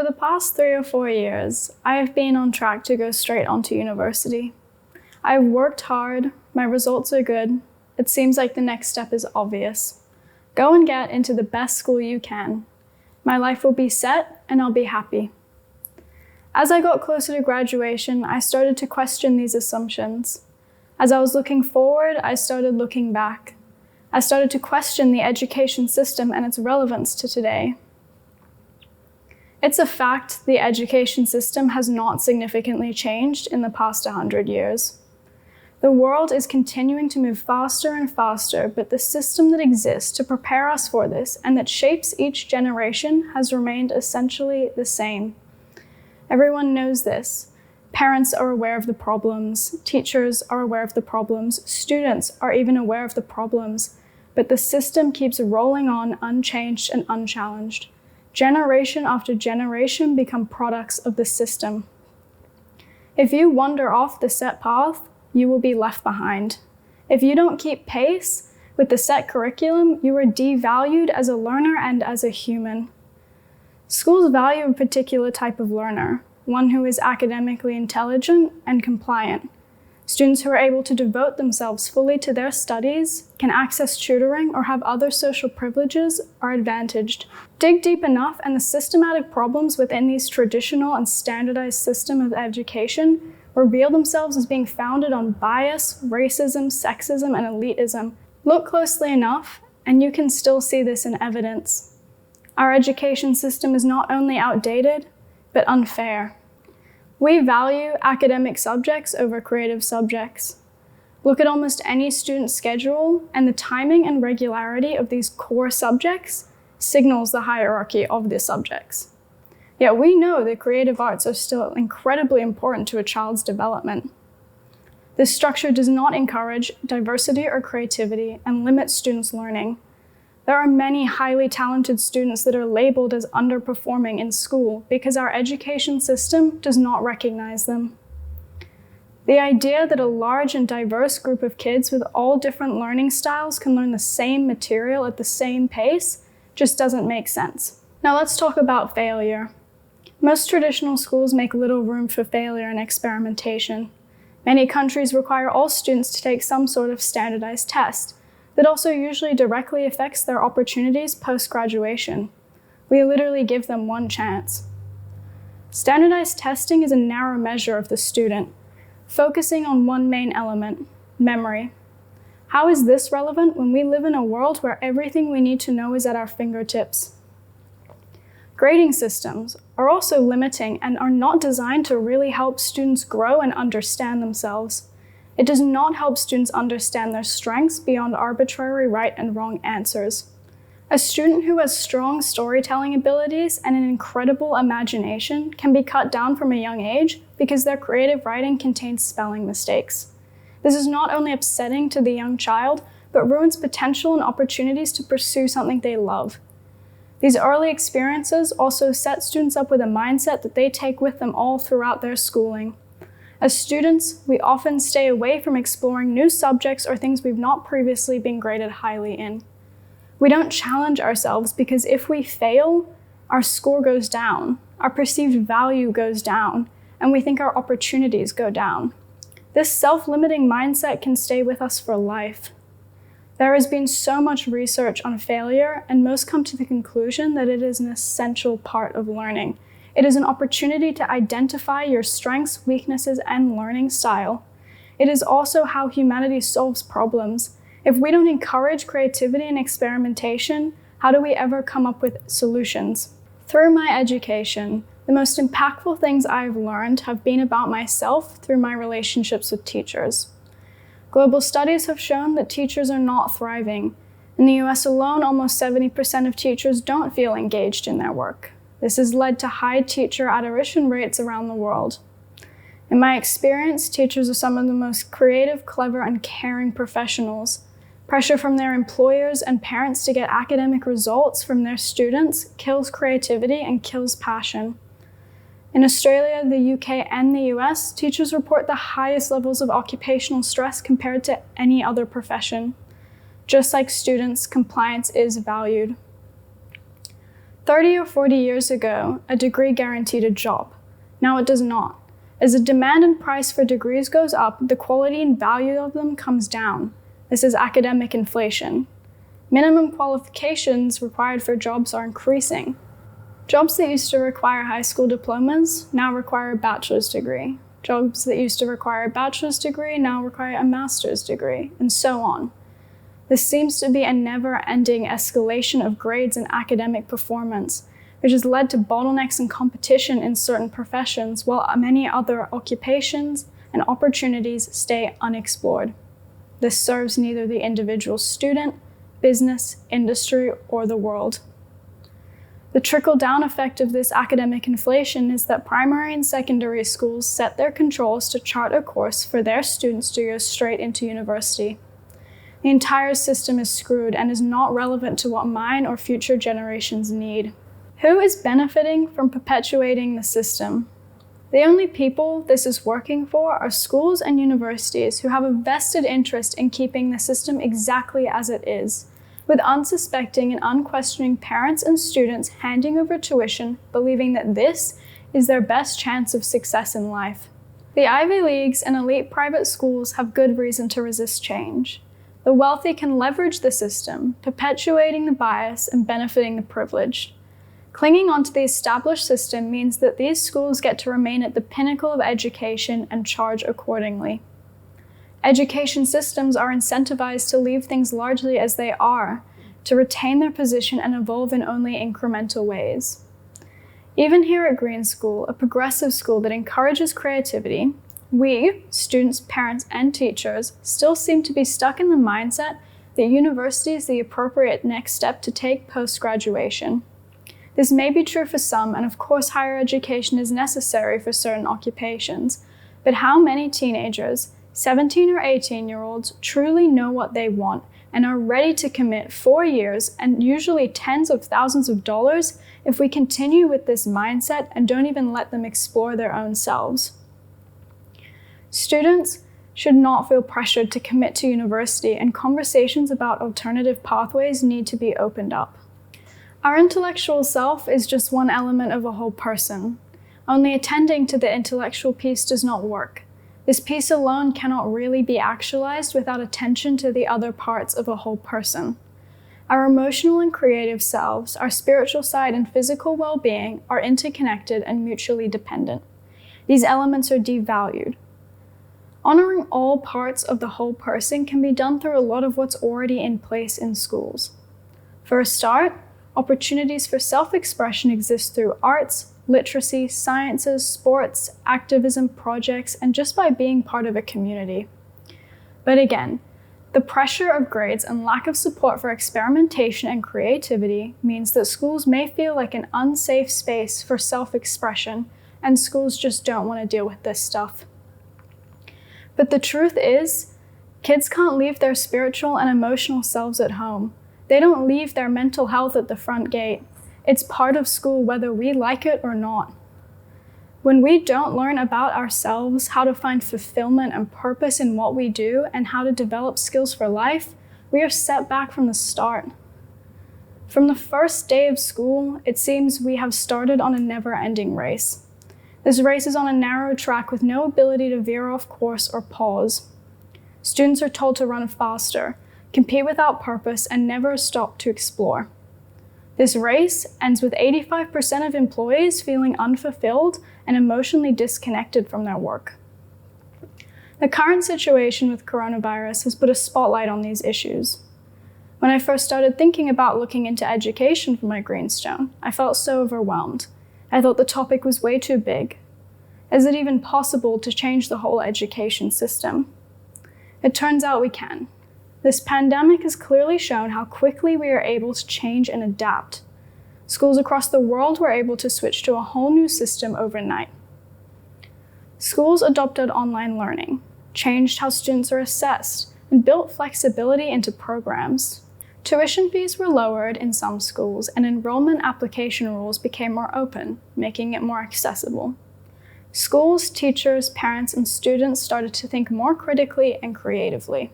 For the past 3 or 4 years, I have been on track to go straight onto university. I have worked hard, my results are good, it seems like the next step is obvious. Go and get into the best school you can. My life will be set and I'll be happy. As I got closer to graduation, I started to question these assumptions. As I was looking forward, I started looking back. I started to question the education system and its relevance to today. It's a fact the education system has not significantly changed in the past 100 years. The world is continuing to move faster and faster, but the system that exists to prepare us for this and that shapes each generation has remained essentially the same. Everyone knows this. Parents are aware of the problems, teachers are aware of the problems, students are even aware of the problems, but the system keeps rolling on unchanged and unchallenged. Generation after generation become products of the system. If you wander off the set path, you will be left behind. If you don't keep pace with the set curriculum, you are devalued as a learner and as a human. Schools value a particular type of learner, one who is academically intelligent and compliant. Students who are able to devote themselves fully to their studies, can access tutoring, or have other social privileges are advantaged. Dig deep enough and the systematic problems within these traditional and standardized system of education reveal themselves as being founded on bias, racism, sexism, and elitism. Look closely enough, and you can still see this in evidence. Our education system is not only outdated, but unfair. We value academic subjects over creative subjects. Look at almost any student schedule, and the timing and regularity of these core subjects signals the hierarchy of the subjects. Yet we know that creative arts are still incredibly important to a child's development. This structure does not encourage diversity or creativity and limits students' learning. There are many highly talented students that are labeled as underperforming in school because our education system does not recognize them. The idea that a large and diverse group of kids with all different learning styles can learn the same material at the same pace just doesn't make sense. Now let's talk about failure. Most traditional schools make little room for failure and experimentation. Many countries require all students to take some sort of standardized test that also usually directly affects their opportunities post-graduation. We literally give them one chance. Standardized testing is a narrow measure of the student, focusing on one main element, memory. How is this relevant when we live in a world where everything we need to know is at our fingertips? Grading systems are also limiting and are not designed to really help students grow and understand themselves. It does not help students understand their strengths beyond arbitrary right and wrong answers. A student who has strong storytelling abilities and an incredible imagination can be cut down from a young age because their creative writing contains spelling mistakes. This is not only upsetting to the young child, but ruins potential and opportunities to pursue something they love. These early experiences also set students up with a mindset that they take with them all throughout their schooling. As students, we often stay away from exploring new subjects or things we've not previously been graded highly in. We don't challenge ourselves because if we fail, our score goes down, our perceived value goes down, and we think our opportunities go down. This self-limiting mindset can stay with us for life. There has been so much research on failure, and most come to the conclusion that it is an essential part of learning. It is an opportunity to identify your strengths, weaknesses, and learning style. It is also how humanity solves problems. If we don't encourage creativity and experimentation, how do we ever come up with solutions? Through my education, the most impactful things I've learned have been about myself through my relationships with teachers. Global studies have shown that teachers are not thriving. In the US alone, almost 70% of teachers don't feel engaged in their work. This has led to high teacher attrition rates around the world. In my experience, teachers are some of the most creative, clever, and caring professionals. Pressure from their employers and parents to get academic results from their students kills creativity and kills passion. In Australia, the UK, and the US, teachers report the highest levels of occupational stress compared to any other profession. Just like students, compliance is valued. 30 or 40 years ago, a degree guaranteed a job. Now it does not. As the demand and price for degrees goes up, the quality and value of them comes down. This is academic inflation. Minimum qualifications required for jobs are increasing. Jobs that used to require high school diplomas now require a bachelor's degree. Jobs that used to require a bachelor's degree now require a master's degree, and so on. This seems to be a never-ending escalation of grades and academic performance, which has led to bottlenecks and competition in certain professions, while many other occupations and opportunities stay unexplored. This serves neither the individual student, business, industry, or the world. The trickle-down effect of this academic inflation is that primary and secondary schools set their controls to chart a course for their students to go straight into university. The entire system is screwed and is not relevant to what mine or future generations need. Who is benefiting from perpetuating the system? The only people this is working for are schools and universities who have a vested interest in keeping the system exactly as it is, with unsuspecting and unquestioning parents and students handing over tuition, believing that this is their best chance of success in life. The Ivy Leagues and elite private schools have good reason to resist change. The wealthy can leverage the system, perpetuating the bias and benefiting the privileged. Clinging onto the established system means that these schools get to remain at the pinnacle of education and charge accordingly. Education systems are incentivized to leave things largely as they are, to retain their position and evolve in only incremental ways. Even here at Greenstone, a progressive school that encourages creativity, we, students, parents, and teachers, still seem to be stuck in the mindset that university is the appropriate next step to take post-graduation. This may be true for some, and of course higher education is necessary for certain occupations, but how many teenagers, 17 or 18-year-olds, truly know what they want and are ready to commit 4 years and usually tens of thousands of dollars if we continue with this mindset and don't even let them explore their own selves? Students should not feel pressured to commit to university, and conversations about alternative pathways need to be opened up. Our intellectual self is just one element of a whole person. Only attending to the intellectual piece does not work. This piece alone cannot really be actualized without attention to the other parts of a whole person. Our emotional and creative selves, our spiritual side and physical well-being are interconnected and mutually dependent. These elements are devalued. Honoring all parts of the whole person can be done through a lot of what's already in place in schools. For a start, opportunities for self-expression exist through arts, literacy, sciences, sports, activism, projects, and just by being part of a community. But again, the pressure of grades and lack of support for experimentation and creativity means that schools may feel like an unsafe space for self-expression, and schools just don't want to deal with this stuff. But the truth is, kids can't leave their spiritual and emotional selves at home. They don't leave their mental health at the front gate. It's part of school whether we like it or not. When we don't learn about ourselves, how to find fulfillment and purpose in what we do, and how to develop skills for life, we are set back from the start. From the first day of school, it seems we have started on a never-ending race. This race is on a narrow track with no ability to veer off course or pause. Students are told to run faster, compete without purpose, and never stop to explore. This race ends with 85% of employees feeling unfulfilled and emotionally disconnected from their work. The current situation with coronavirus has put a spotlight on these issues. When I first started thinking about looking into education for my Greenstone, I felt so overwhelmed. I thought the topic was way too big. Is it even possible to change the whole education system? It turns out we can. This pandemic has clearly shown how quickly we are able to change and adapt. Schools across the world were able to switch to a whole new system overnight. Schools adopted online learning, changed how students are assessed, and built flexibility into programs. Tuition fees were lowered in some schools, and enrollment application rules became more open, making it more accessible. Schools, teachers, parents, and students started to think more critically and creatively.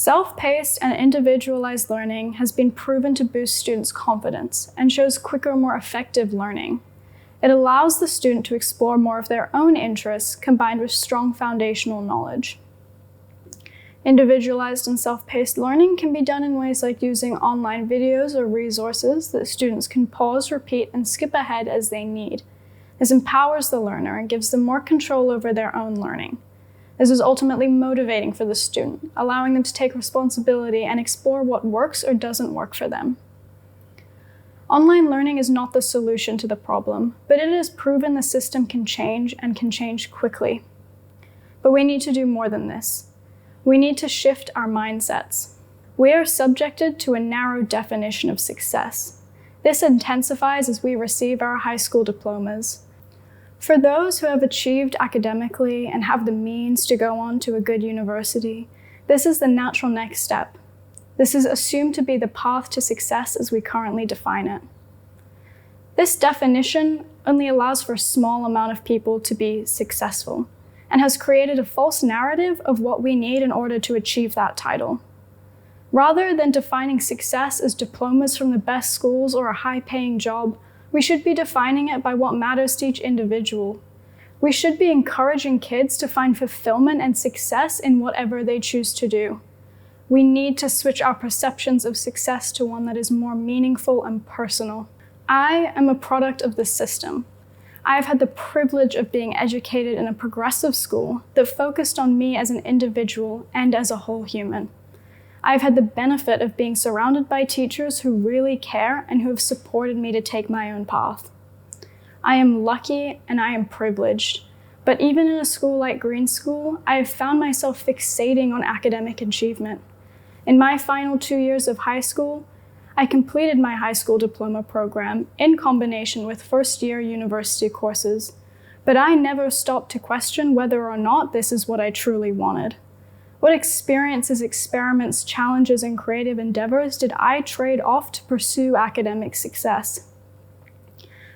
Self-paced and individualized learning has been proven to boost students' confidence and shows quicker, more effective learning. It allows the student to explore more of their own interests combined with strong foundational knowledge. Individualized and self-paced learning can be done in ways like using online videos or resources that students can pause, repeat, and skip ahead as they need. This empowers the learner and gives them more control over their own learning. This is ultimately motivating for the student, allowing them to take responsibility and explore what works or doesn't work for them. Online learning is not the solution to the problem, but it is proven the system can change and can change quickly. But we need to do more than this. We need to shift our mindsets. We are subjected to a narrow definition of success. This intensifies as we receive our high school diplomas. For those who have achieved academically and have the means to go on to a good university, this is the natural next step. This is assumed to be the path to success as we currently define it. This definition only allows for a small amount of people to be successful and has created a false narrative of what we need in order to achieve that title. Rather than defining success as diplomas from the best schools or a high-paying job, we should be defining it by what matters to each individual. We should be encouraging kids to find fulfillment and success in whatever they choose to do. We need to switch our perceptions of success to one that is more meaningful and personal. I am a product of the system. I have had the privilege of being educated in a progressive school that focused on me as an individual and as a whole human. I've had the benefit of being surrounded by teachers who really care and who have supported me to take my own path. I am lucky and I am privileged, but even in a school like Greenstone, I have found myself fixating on academic achievement. In my final 2 years of high school, I completed my high school diploma program in combination with first-year university courses, but I never stopped to question whether or not this is what I truly wanted. What experiences, experiments, challenges, and creative endeavors did I trade off to pursue academic success?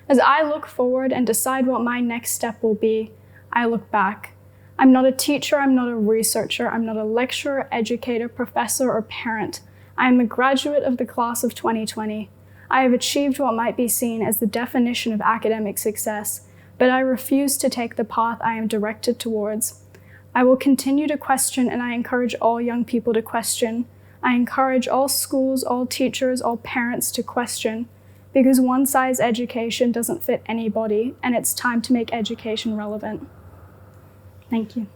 As I look forward and decide what my next step will be, I look back. I'm not a teacher, I'm not a researcher, I'm not a lecturer, educator, professor, or parent. I am a graduate of the class of 2020. I have achieved what might be seen as the definition of academic success, but I refuse to take the path I am directed towards. I will continue to question, and I encourage all young people to question. I encourage all schools, all teachers, all parents to question, because one-size education doesn't fit anybody, and it's time to make education relevant. Thank you.